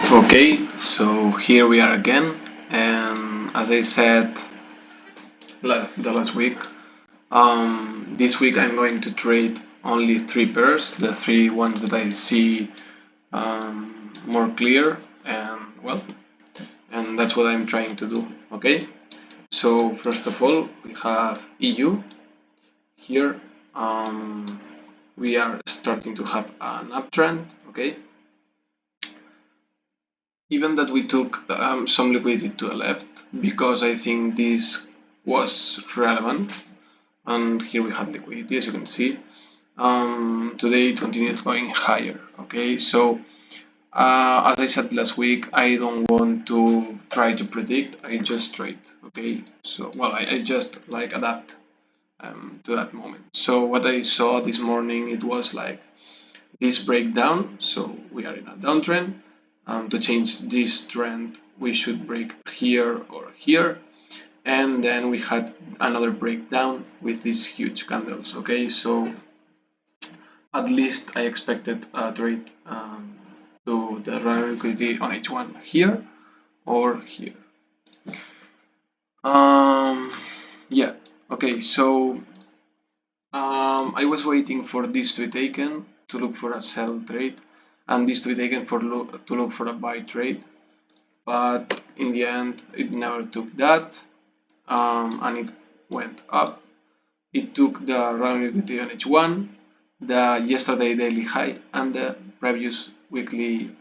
Okay, so here we are again, and as I said the last week, this week I'm going to trade only three pairs, the three ones that I see more clear, and well, and that's what I'm trying to do. Okay, so first of all, we have EU here. We are starting to have an uptrend. Okay, even that we took some liquidity to the left because I think this was relevant, and here we have liquidity as you can see. Today it continues going higher. Okay, so as I said last week, I don't want to try to predict, I just trade. Okay, so well, I just like adapt to that moment. So what I saw this morning, it was like this breakdown, so we are in a downtrend. To change this trend, we should break here or here, and then we had another breakdown with these huge candles. Okay, so at least I expected a trade to the run liquidity on H1 here or here. Yeah, okay, so I was waiting for this to be taken to look for a sell trade, and this to be taken to look for a buy trade, but in the end it never took that, and it went up. It took the run liquidity on H1, the yesterday daily high, and the previous weekly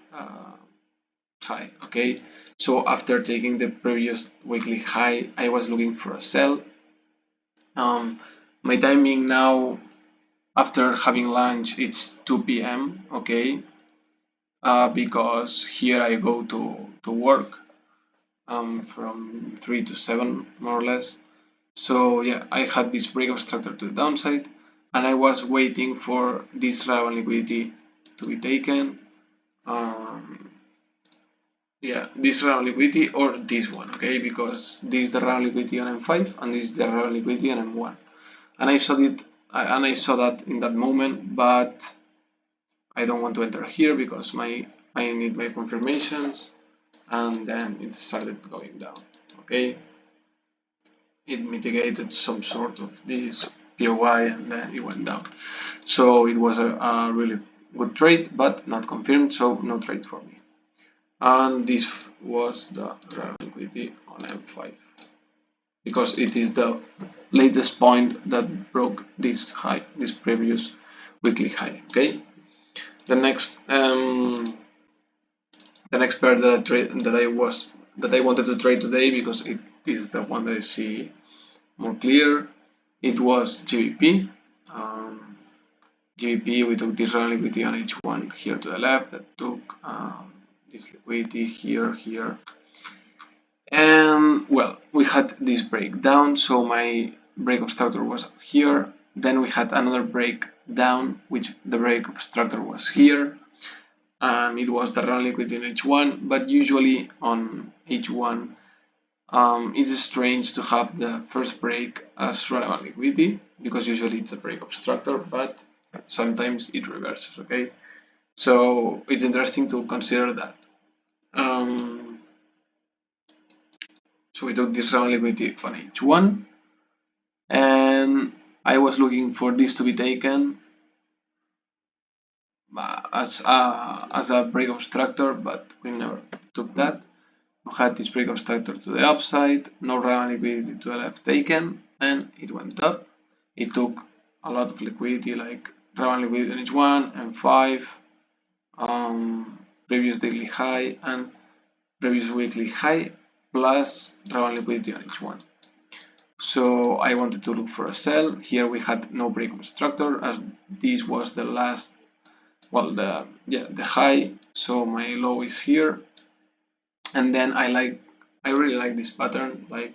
high. Okay, so after taking the previous weekly high, I was looking for a sell. My timing now, after having lunch, it's 2 p.m. Okay, because here I go to work from 3 to 7 more or less. So yeah, I had this breakout structure to the downside, and I was waiting for this relevant liquidity to be taken. Yeah, this relevant liquidity or this one, okay, because this is the relevant liquidity on M5 and this is the relevant liquidity on M1, and I saw that in that moment, but I don't want to enter here because I need my confirmations, and then it started going down. Okay, it mitigated some sort of this POI and then it went down. So it was a really good trade, but not confirmed, so no trade for me. And this was the relevant liquidity on M5 because it is the latest point that broke this high, this previous weekly high. Okay, the next pair that I wanted to trade today, because it is the one that I see more clear, it was GBP. GBP, we took this relevant liquidity on H1 here to the left, that took this liquidity here, and well, we had this breakdown, so my break obstructor was here, then we had another breakdown, which the break obstructor was here, and it was the relevant liquidity in H1, but usually on H1 it's strange to have the first break as relevant liquidity because usually it's a break obstructor, but sometimes it reverses. Okay, so it's interesting to consider that. So we took this relevant liquidity on H1, and I was looking for this to be taken as a break obstructor, but we never took that. We had this break obstructor to the upside, no relevant liquidity to the left taken, and it went up. It took a lot of liquidity, like relevant liquidity on H1 and 5, previous daily high and previous weekly high, plus relevant liquidity on H1. So I wanted to look for a sell. Here we had no break obstructor, as this was the last, well, the high. So my low is here, and then I really like this pattern. Like,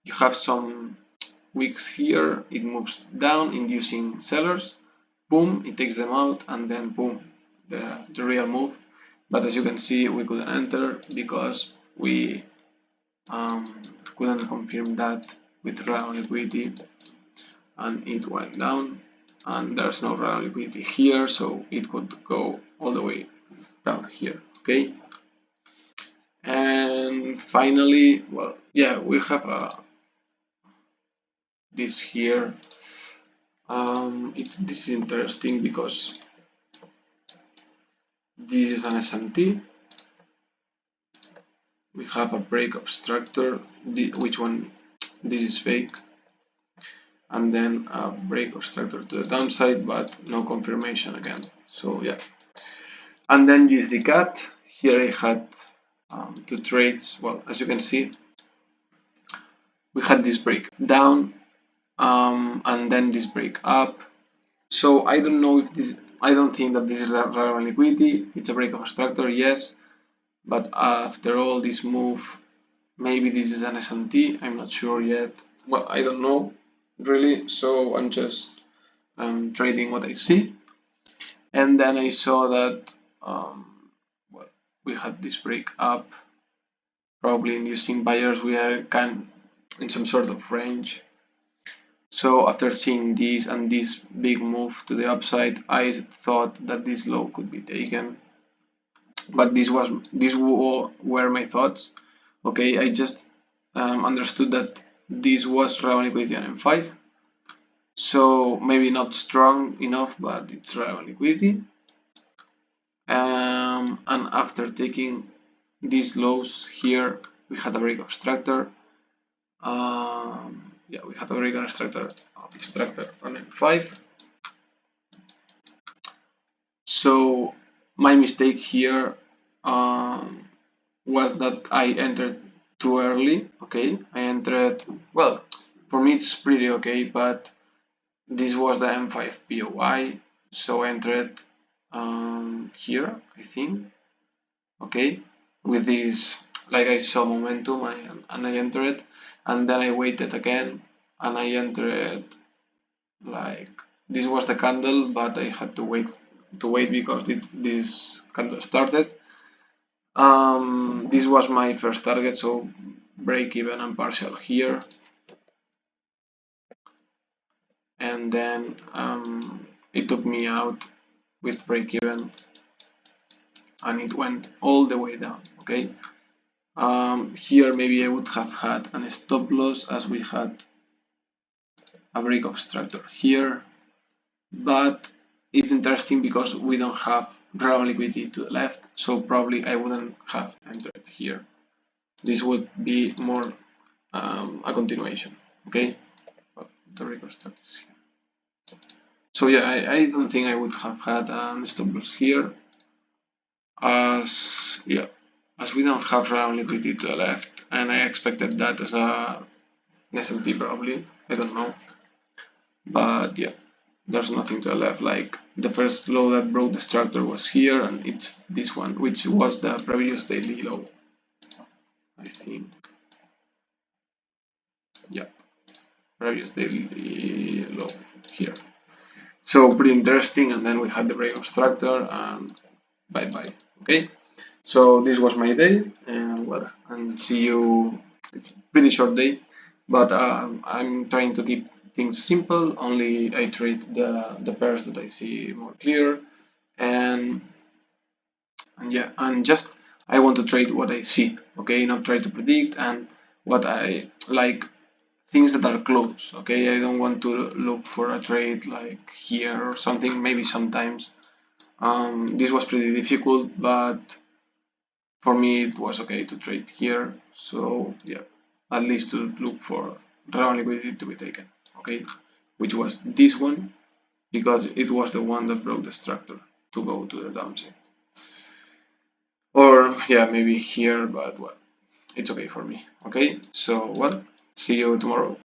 you have some wicks here, it moves down, inducing sellers, boom, it takes them out, and then boom, the real move. But as you can see, we couldn't enter because we couldn't confirm that with relevant liquidity, and it went down, and there's no relevant liquidity here, so it could go all the way down here. Okay, And finally, well, yeah, we have this here. This is interesting because this is an SMT. We have a break obstructor. Which one? This is fake. And then a break obstructor to the downside, but no confirmation again. So yeah. And then USD CAD. Here I had two trades. Well, as you can see, we had this break down and then this break up. So I don't know if this. I don't think that this is a relevant liquidity. It's a break obstructor, yes, but after all this move, maybe this is an SMT. I'm not sure yet. Well, I don't know really. So I'm just trading what I see. And then I saw that well, we had this break up. Probably inducing buyers, we are in some sort of range. So after seeing this and this big move to the upside, I thought that this low could be taken. But these were my thoughts. Okay, I just understood that this was relevant liquidity on M5. So maybe not strong enough, but it's relevant liquidity. And after taking these lows here, we had a break obstructor. Yeah, we had a break obstructor on M5. So my mistake here was that I entered too early. Okay, I entered, well, for me it's pretty okay, but this was the M5 POI, so I entered here, I think. Okay, with this, like I saw momentum and I entered, and then I waited again and I entered, like this was the candle, but I had to wait because this candle started. This was my first target, so break even and partial here, and then it took me out with break even and it went all the way down. Okay, here maybe I would have had a stop loss as we had a break obstructor here, but it's interesting because we don't have relevant liquidity to the left, so probably I wouldn't have entered here. This would be more a continuation. Okay, but the break obstructor is here. So yeah, I don't think I would have had stop loss here, as yeah, as we don't have relevant liquidity to the left, and I expected that as an SMT probably. I don't know, but yeah, there's nothing to the left. Like the first low that broke the structure was here, and it's this one, which was the previous daily low, I think. Yeah, previous daily low here. So pretty interesting, and then we had the break obstructor and bye bye. Okay, so this was my day, and well, and see you. It's a pretty short day, but I'm trying to keep things simple. Only I trade the pairs that I see more clear, and yeah, and just I want to trade what I see. Okay, not try to predict, and what I like, things that are close. Okay, I don't want to look for a trade like here or something. Maybe sometimes this was pretty difficult, but for me it was okay to trade here. So yeah, at least to look for relevant liquidity to be taken. Okay, which was this one because it was the one that broke the structure to go to the downside. Or yeah, maybe here, but well, it's okay for me. Okay, so well, see you tomorrow.